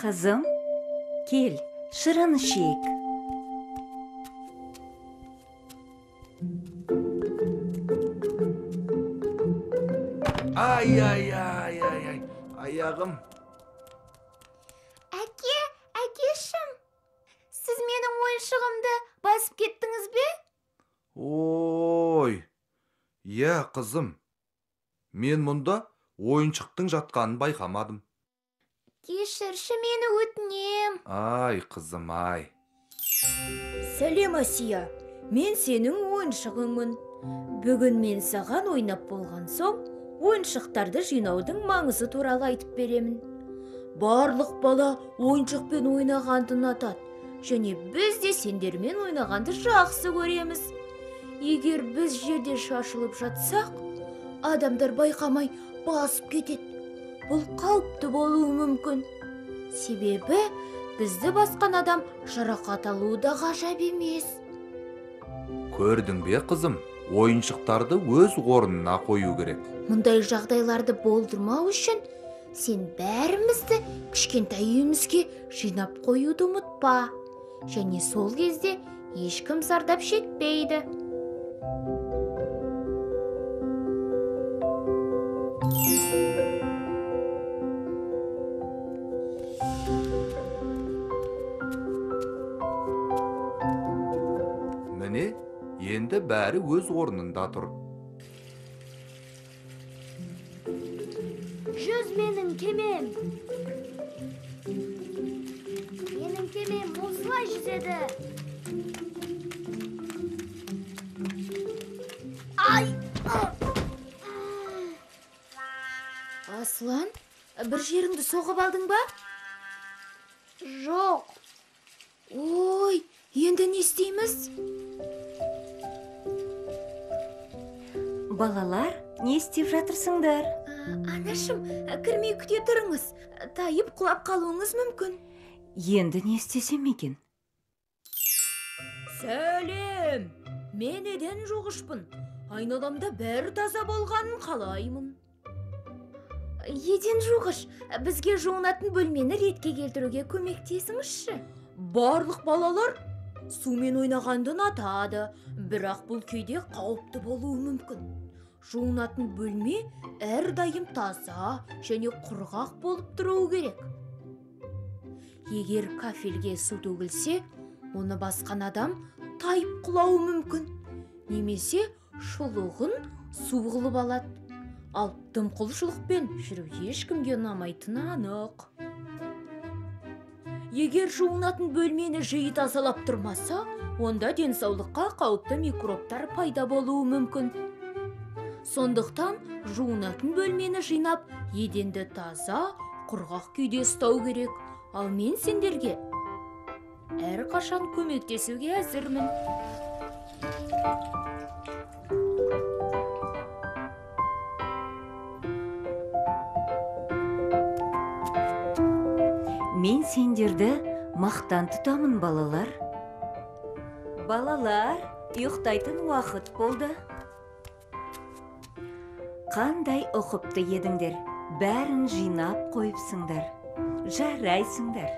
Kızım, gel, şırın içeyik. Ay ay ay ay ay. Ayağım. Әкешім, сіз менің ойыншығымды басып кеттіңіз бе? Ой. Я қызым. Мен мұнда ойыншықтың жатқанын байқамадым. Кешірші мені өтінем. Ай, қызым, ай. Сәлем Асия, мен сенің ойыншығыңмын. Бүгін мен саған ойнап болған соң, ойыншықтарды жинаудың маңызы туралы айтып беремін. Барлық бала ойыншықпен ойнағанды ұнатады, және біз де сендермен ойнағанды жақсы көреміз. Егер біз жерде шашылып жатсақ, адамдар байқамай басып кетеді. Бұл қауіпті болуы мүмкін. Себебі бізді басқан адам жарақат алуы да ғажап емес. Көрдің бе, қызым? Ойыншықтарды өз орнына қою керек. Мұндай жағдайларды болдырмау үшін сен бәрімізді кішкентай үйімізге жинап қоюды ұмытпа. Және сол кезде ешкім зардап шекпейді. Міне, енді бәрі өз орнында тұр. Жүз менің кемем. Менің кемем осылай жүзеді. Ай! Аслан, бір жеріңді соғып алдың ба? Жоқ. Ой, енді не істейміз? Балалар, не істеп жатырсыңдар? Анашым, кірмей күте тұрыңыз. Тайып құлап қалуыңыз мүмкін. Енді не істесем екен? Сәлем! Мен еден жуғышпын. Айналамда бәрі таза болғанын қалаймын. Еден жуғыш, бізге жуынатын бөлмені ретке келтіруге көмектесіңізші. Барлық балалар сумен ойнағанды ұнатады, бірақ бұл кейде қауіпті болуы мүмкін. Жуынатын бөлме әрдайым таза және құрғақ болып тұруы керек. Егер кафельге су төгілсе, оны басқан адам тайып құлауы мүмкін. Немесе шұлығын су қылып алады. Ал дымқылшылықпен жүру ешкімге ұнамайтыны анық. Егер жуынатын бөлмені жиі тазалап тұрмаса, онда денсаулыққа қауіпті микробтар пайда болуы мүмкін. Сондықтан жуынатын бөлмені жинап, еденді таза, құрғақ күйде ұстау керек. Ал мен сендерге әрқашан көмектесуге әзірмін. Мен сендерді мақтан тұтамын, балалар. Балалар, ұйықтайтын уақыт болды. Қандай ұқыпты едіңдер, бәрін жинап қойыпсыңдар. Жарайсыңдар.